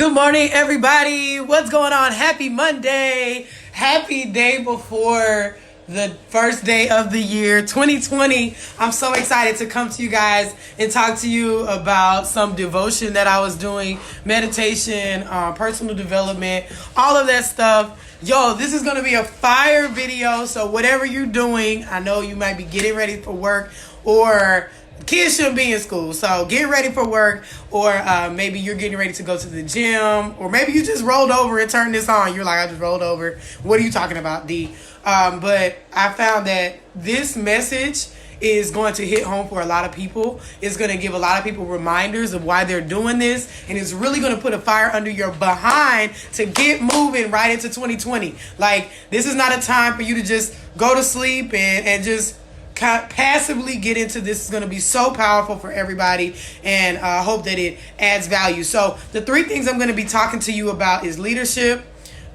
Good morning, everybody. What's going on? Happy Monday. Happy day before the first day of the year 2020. I'm so excited to come to you guys and talk to you about some devotion that I was doing, meditation, personal development, all of that stuff. Yo, this is going to be a fire video. So whatever you're doing, I know you might be getting ready for work, or kids shouldn't be in school, so get ready for work, or maybe you're getting ready to go to the gym, or maybe you just rolled over and turned this on. You're like, I just rolled over. What are you talking about, D? But I found that this message is going to hit home for a lot of people. It's going to give a lot of people reminders of why they're doing this, and it's really going to put a fire under your behind to get moving right into 2020. Like, this is not a time for you to just go to sleep and just passively get into this. Is going to be so powerful for everybody, and I hope that it adds value. So the three things I'm going to be talking to you about is leadership,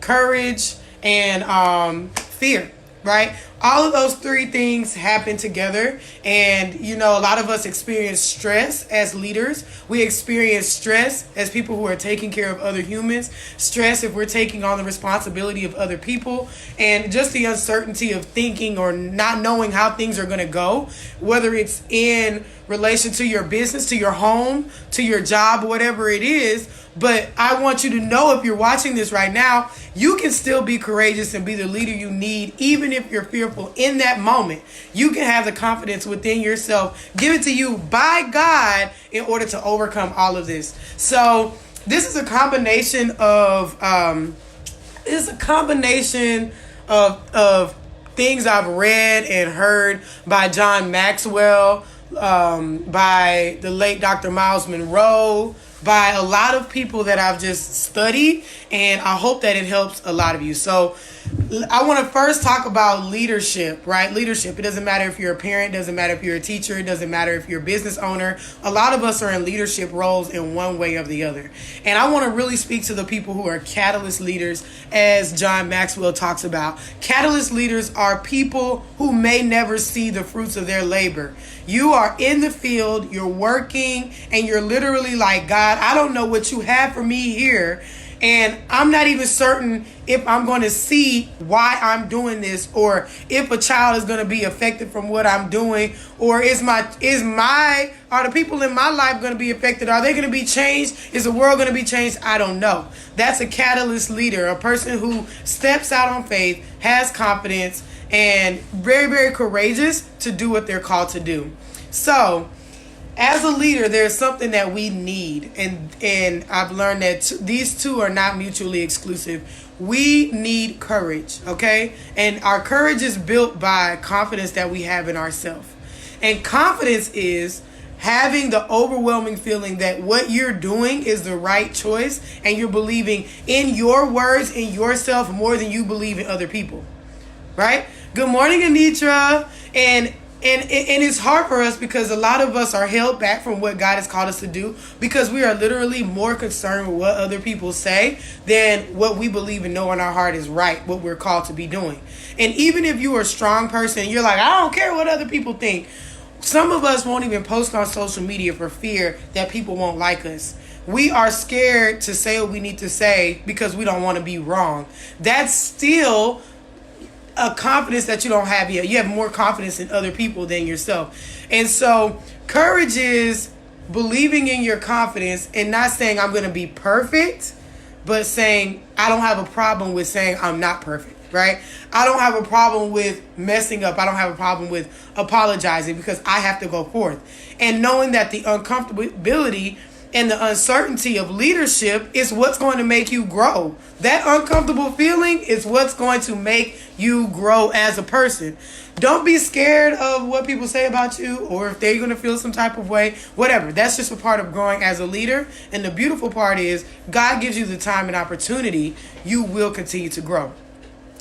courage, and fear, right? All of those three things happen together. And, you know, a lot of us experience stress as leaders. We experience stress as people who are taking care of other humans, stress if we're taking on the responsibility of other people, and just the uncertainty of thinking or not knowing how things are going to go, whether it's in relation to your business, to your home, to your job, whatever it is. But I want you to know, if you're watching this right now, you can still be courageous and be the leader you need, even if you're fearful in that moment. You can have the confidence within yourself given to you by God in order to overcome all of this. So this is a combination of things I've read and heard by John Maxwell, by the late Dr. Miles Monroe, by a lot of people that I've just studied, and I hope that it helps a lot of you. So I want to first talk about leadership, right? Leadership. It doesn't matter if you're a parent, doesn't matter if you're a teacher, it doesn't matter if you're a business owner. A lot of us are in leadership roles in one way or the other. And I want to really speak to the people who are catalyst leaders, as John Maxwell talks about. Catalyst leaders are people who may never see the fruits of their labor. You are in the field, you're working, and you're literally like, God, I don't know what you have for me here. And I'm not even certain if I'm going to see why I'm doing this, or if a child is going to be affected from what I'm doing, or are the people in my life going to be affected? Are they going to be changed? Is the world going to be changed? I don't know. That's a catalyst leader, a person who steps out on faith, has confidence, and very, very courageous to do what they're called to do. So as a leader, there's something that we need, and I've learned that these two are not mutually exclusive. We need courage, okay? And our courage is built by confidence that we have in ourselves. And confidence is having the overwhelming feeling that what you're doing is the right choice, and you're believing in your words, in yourself, more than you believe in other people, right? Good morning, Anitra. And it's hard for us because a lot of us are held back from what God has called us to do, because we are literally more concerned with what other people say than what we believe and know in our heart is right, what we're called to be doing. And even if you are a strong person, you're like, I don't care what other people think. Some of us won't even post on social media for fear that people won't like us. We are scared to say what we need to say because we don't want to be wrong. That's still a confidence that you don't have yet. You have more confidence in other people than yourself. And so courage is believing in your confidence and not saying I'm going to be perfect, but saying I don't have a problem with saying I'm not perfect, right? I don't have a problem with messing up. I don't have a problem with apologizing, because I have to go forth. And knowing that the uncomfortability and the uncertainty of leadership is what's going to make you grow. That uncomfortable feeling is what's going to make you grow as a person. Don't be scared of what people say about you, or if they're going to feel some type of way, whatever. That's just a part of growing as a leader. And the beautiful part is God gives you the time and opportunity. You will continue to grow.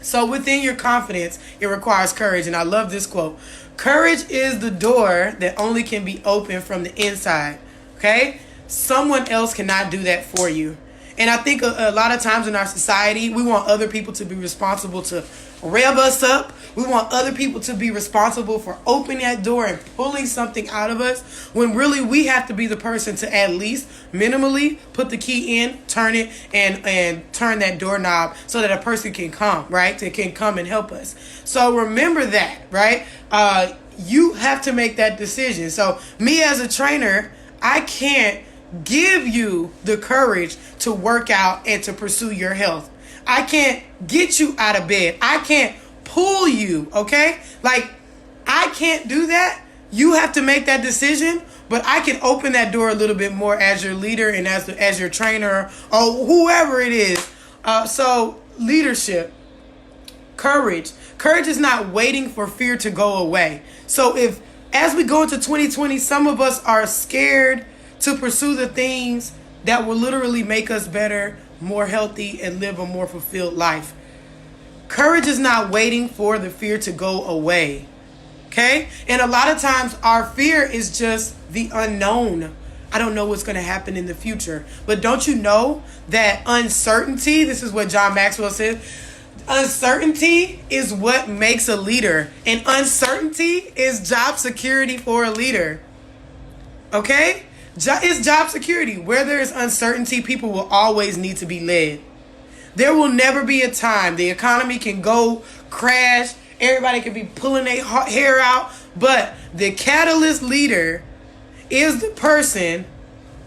So within your confidence, it requires courage. And I love this quote. Courage is the door that only can be opened from the inside. Okay? Someone else cannot do that for you. And I think a lot of times in our society, we want other people to be responsible to rev us up. We want other people to be responsible for opening that door and pulling something out of us, when really we have to be the person to at least minimally put the key in, turn it, and turn that doorknob so that a person can come, right? They can come and help us. So remember that, right? You have to make that decision. So me as a trainer, I can't give you the courage to work out and to pursue your health. I can't get you out of bed. I can't pull you, okay? Like, I can't do that. You have to make that decision, but I can open that door a little bit more as your leader and as your trainer or whoever it is. So leadership, courage. Courage is not waiting for fear to go away. So if, as we go into 2020, some of us are scared to pursue the things that will literally make us better, more healthy, and live a more fulfilled life. Courage is not waiting for the fear to go away. Okay? And a lot of times our fear is just the unknown. I don't know what's going to happen in the future. But don't you know that uncertainty, this is what John Maxwell said, uncertainty is what makes a leader. And uncertainty is job security for a leader. Okay? It's job security. Where there is uncertainty, people will always need to be led. There will never be a time the economy can go crash. Everybody can be pulling their hair out. But the catalyst leader is the person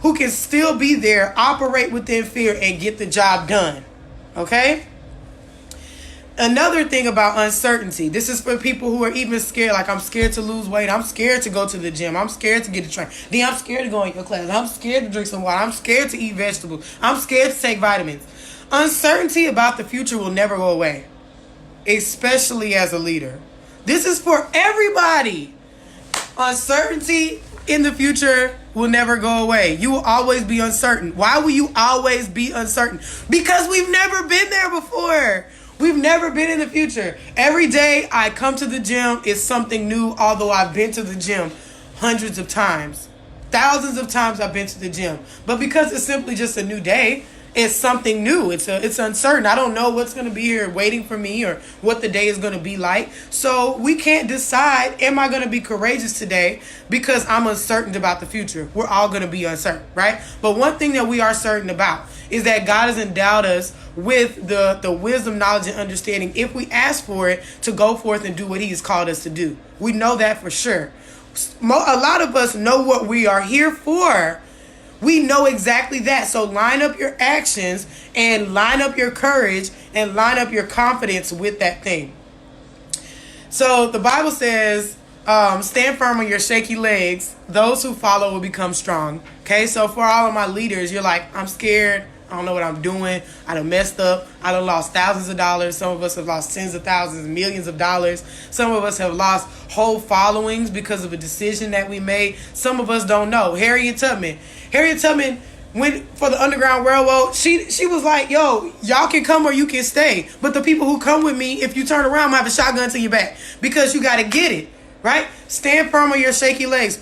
who can still be there, operate within fear, and get the job done. Okay? Another thing about uncertainty, this is for people who are even scared, like I'm scared to lose weight, I'm scared to go to the gym, I'm scared to get a train, then I'm scared to go in your class, I'm scared to drink some water, I'm scared to eat vegetables, I'm scared to take vitamins. Uncertainty about the future will never go away, especially as a leader. This is for everybody. Uncertainty in the future will never go away. You will always be uncertain. Why will you always be uncertain? Because we've never been there before. We've never been in the future. Every day I come to the gym is something new, although I've been to the gym hundreds of times. Thousands of times I've been to the gym. But because it's simply just a new day, it's something new. It's uncertain. I don't know what's going to be here waiting for me or what the day is going to be like. So we can't decide, am I going to be courageous today because I'm uncertain about the future? We're all going to be uncertain, right? But one thing that we are certain about is that God has endowed us with the wisdom, knowledge, and understanding, if we ask for it, to go forth and do what he has called us to do. We know that for sure. A lot of us know what we are here for. We know exactly that. So line up your actions and line up your courage and line up your confidence with that thing. So the Bible says, stand firm on your shaky legs. Those who follow will become strong. Okay, so for all of my leaders, you're like, I'm scared. I don't know what I'm doing. I done messed up. I done lost thousands of dollars. Some of us have lost tens of thousands, millions of dollars. Some of us have lost whole followings because of a decision that we made. Some of us don't know. Harriet Tubman went for the Underground Railroad. She was like, yo, y'all can come or you can stay. But the people who come with me, if you turn around, I'm going to have a shotgun to your back. Because you got to get it, right? Stand firm on your shaky legs.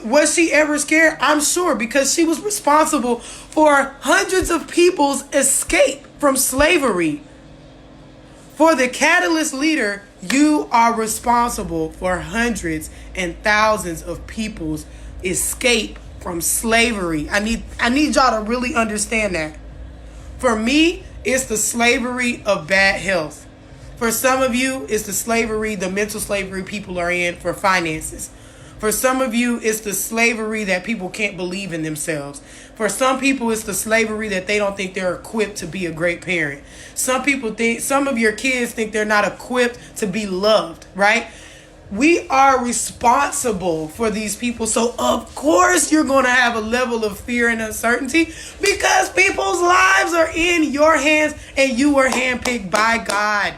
Was she ever scared? I'm sure, because she was responsible for hundreds of people's escape from slavery. For the catalyst leader, you are responsible for hundreds and thousands of people's escape from slavery. I need y'all to really understand that. For me, it's the slavery of bad health. For some of you, it's the slavery, the mental slavery people are in for finances. For some of you, it's the slavery that people can't believe in themselves. For some people, it's the slavery that they don't think they're equipped to be a great parent. Some of your kids think they're not equipped to be loved, right? We are responsible for these people. So of course you're going to have a level of fear and uncertainty because people's lives are in your hands and you were handpicked by God.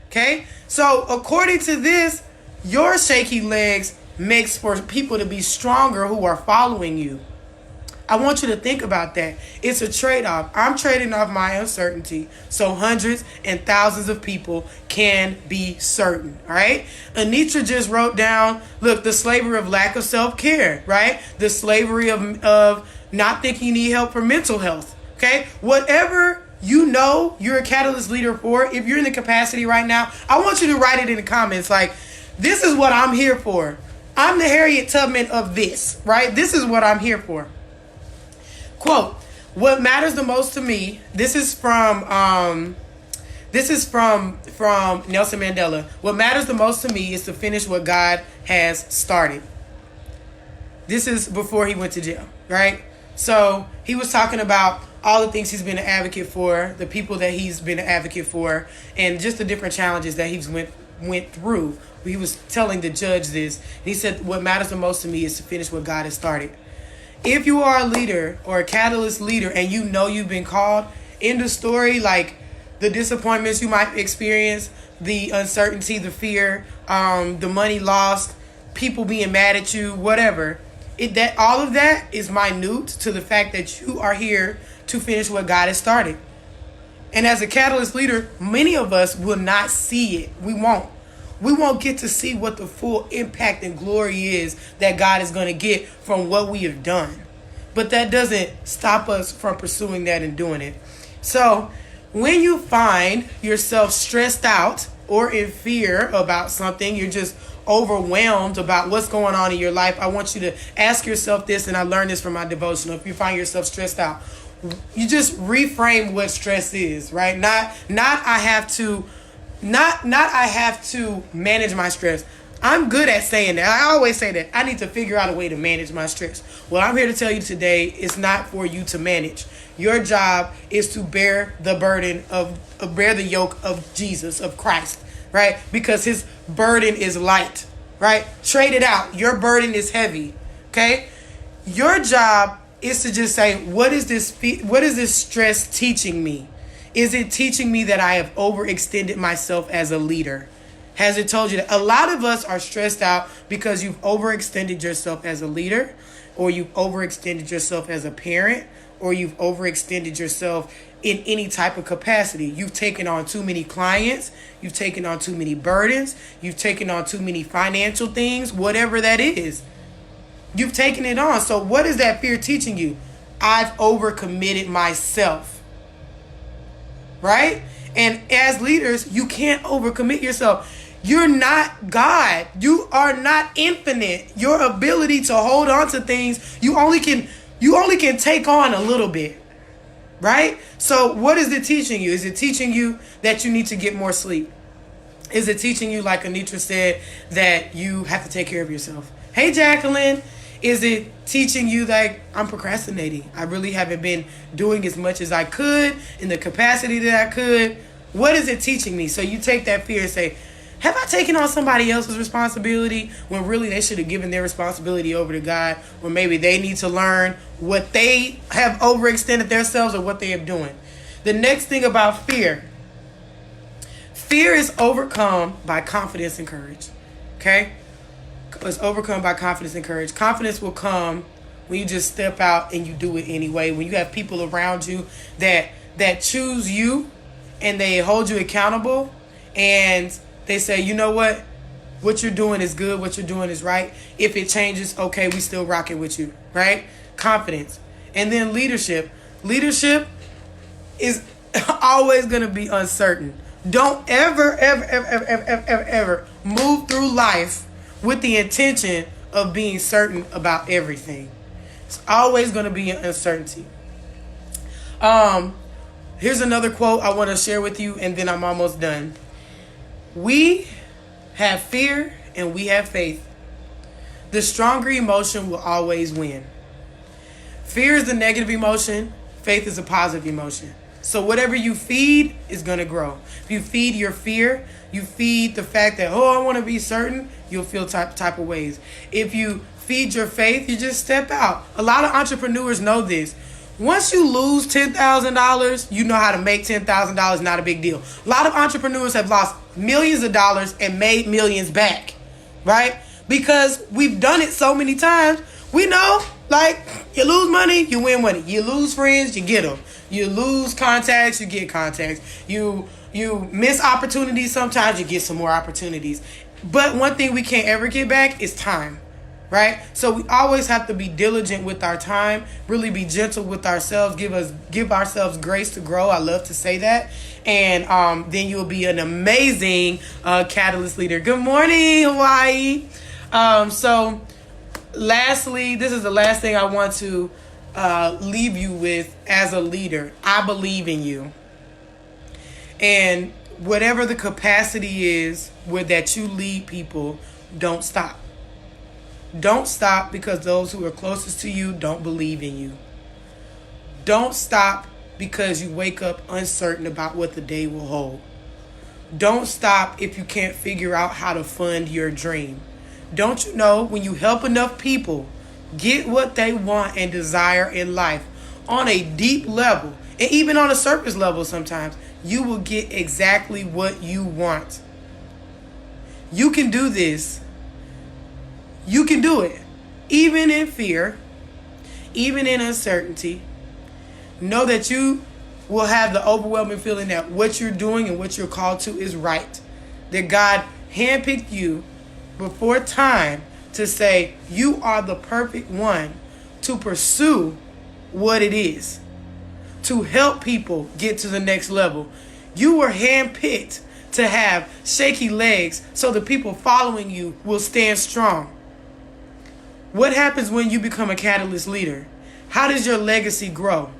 Okay? So according to this, your shaky legs makes for people to be stronger who are following you. I want you to think about that. It's a trade-off. I'm trading off my uncertainty so hundreds and thousands of people can be certain. All right. Anitra just wrote down, look, the slavery of lack of self-care, right? The slavery of not thinking you need help for mental health. Okay? Whatever you know you're a catalyst leader for, if you're in the capacity right now, I want you to write it in the comments. Like, this is what I'm here for. I'm the Harriet Tubman of this, right? This is what I'm here for. Quote, what matters the most to me, this is from Nelson Mandela. What matters the most to me is to finish what God has started. This is before he went to jail, right? So he was talking about all the things he's been an advocate for, the people that he's been an advocate for, and just the different challenges that he's went through. He was telling the judge this. And he said, what matters the most to me is to finish what God has started. If you are a leader or a catalyst leader and you know you've been called, in the story, like the disappointments you might experience, the uncertainty, the fear, the money lost, people being mad at you, whatever, all of that is minute to the fact that you are here to finish what God has started. And as a catalyst leader, many of us will not see it. We won't. We won't get to see what the full impact and glory is that God is going to get from what we have done. But that doesn't stop us from pursuing that and doing it. So when you find yourself stressed out or in fear about something, you're just overwhelmed about what's going on in your life, I want you to ask yourself this, and I learned this from my devotional. If you find yourself stressed out, you just reframe what stress is, right? Not I have to manage my stress. I'm good at saying that. I always say that. I need to figure out a way to manage my stress. Well, I'm here to tell you today, it's not for you to manage. Your job is to bear the burden bear the yoke of Jesus, of Christ, right? Because his burden is light, right? Trade it out. Your burden is heavy, okay? Your job is to just say, what is this stress teaching me? Is it teaching me that I have overextended myself as a leader? Has it told you that? A lot of us are stressed out because you've overextended yourself as a leader, or you've overextended yourself as a parent, or you've overextended yourself in any type of capacity. You've taken on too many clients. You've taken on too many burdens. You've taken on too many financial things, whatever that is. You've taken it on. So what is that fear teaching you? I've overcommitted myself. Right? And as leaders, you can't overcommit yourself. You're not God. You are not infinite. Your ability to hold on to things, you only can take on a little bit. Right? So what is it teaching you? Is it teaching you that you need to get more sleep? Is it teaching you, like Anitra said, that you have to take care of yourself? Hey, Jacqueline. Is it teaching you like I'm procrastinating? I really haven't been doing as much as I could in the capacity that I could. What is it teaching me? So you take that fear and say, have I taken on somebody else's responsibility when really they should have given their responsibility over to God? Or maybe they need to learn what they have overextended themselves or what they are doing. The next thing about fear. Fear is overcome by confidence and courage. Okay? It's overcome by confidence and courage. Confidence will come when you just step out and you do it anyway. When you have people around you that choose you and they hold you accountable and they say, you know what you're doing is good, what you're doing is right. If it changes, okay, we still rocking with you, right? Confidence. And then leadership. Leadership is always going to be uncertain. Don't ever move through life with the intention of being certain about everything. It's always going to be an uncertainty. Here's another quote I want to share with you, and then I'm almost done. We have fear and we have faith. The stronger emotion will always win. Fear is the negative emotion. Faith is a positive emotion. So whatever you feed is going to grow. If you feed your fear, you feed the fact that, I want to be certain, you'll feel type of ways. If you feed your faith, you just step out. A lot of entrepreneurs know this. Once you lose $10,000, you know how to make $10,000, not a big deal. A lot of entrepreneurs have lost millions of dollars and made millions back, right? Because we've done it so many times. We know, like, you lose money, you win money. You lose friends, you get them. You lose contacts, you get contacts. You miss opportunities sometimes, you get some more opportunities. But one thing we can't ever get back is time, right? So we always have to be diligent with our time, really be gentle with ourselves, give ourselves grace to grow. I love to say that. And then you'll be an amazing catalyst leader. Good morning, Hawaii. So lastly, this is the last thing I want to leave you with as a leader. I believe in you. And whatever the capacity is that you lead people, don't stop. Don't stop because those who are closest to you don't believe in you. Don't stop because you wake up uncertain about what the day will hold. Don't stop if you can't figure out how to fund your dream. Don't you know when you help enough people get what they want and desire in life on a deep level, and even on a surface level sometimes, you will get exactly what you want. You can do this. You can do it. Even in fear, even in uncertainty, know that you will have the overwhelming feeling that what you're doing and what you're called to is right. That God handpicked you before time to say you are the perfect one to pursue what it is, to help people get to the next level. You were handpicked to have shaky legs so the people following you will stand strong. What happens when you become a catalyst leader? How does your legacy grow?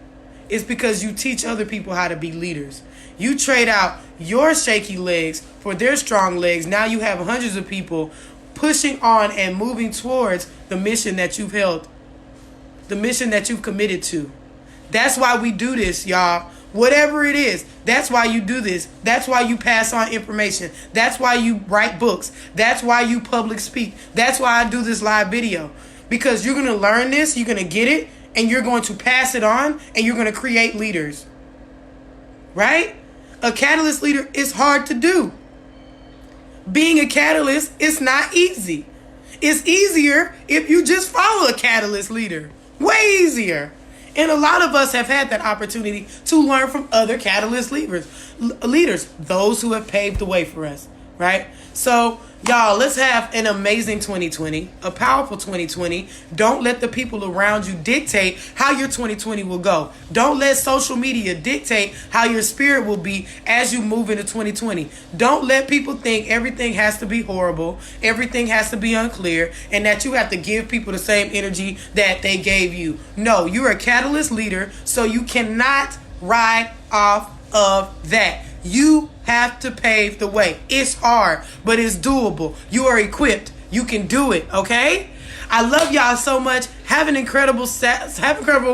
It's because you teach other people how to be leaders. You trade out your shaky legs for their strong legs. Now you have hundreds of people pushing on and moving towards the mission that you've held, the mission that you've committed to. That's why we do this, y'all. Whatever it is, that's why you do this. That's why you pass on information. That's why you write books. That's why you public speak. That's why I do this live video. Because you're going to learn this, you're going to get it, and you're going to pass it on, and you're going to create leaders. Right? A catalyst leader is hard to do. Being a catalyst is not easy. It's easier if you just follow a catalyst leader. Way easier. And a lot of us have had that opportunity to learn from other catalyst leaders, those who have paved the way for us, right? So, y'all, let's have an amazing 2020, a powerful 2020. Don't let the people around you dictate how your 2020 will go. Don't let social media dictate how your spirit will be as you move into 2020. Don't let people think everything has to be horrible, everything has to be unclear, and that you have to give people the same energy that they gave you. No, you're a catalyst leader, so you cannot ride off of that. You have to pave the way. It's hard, but it's doable. You are equipped. You can do it, okay? I love y'all so much. Have an incredible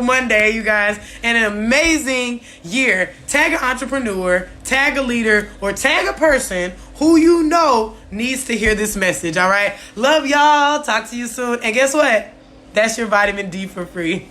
Monday, you guys, and an amazing year. Tag an entrepreneur, tag a leader, or tag a person who you know needs to hear this message, all right? Love y'all. Talk to you soon. And guess what? That's your vitamin D for free.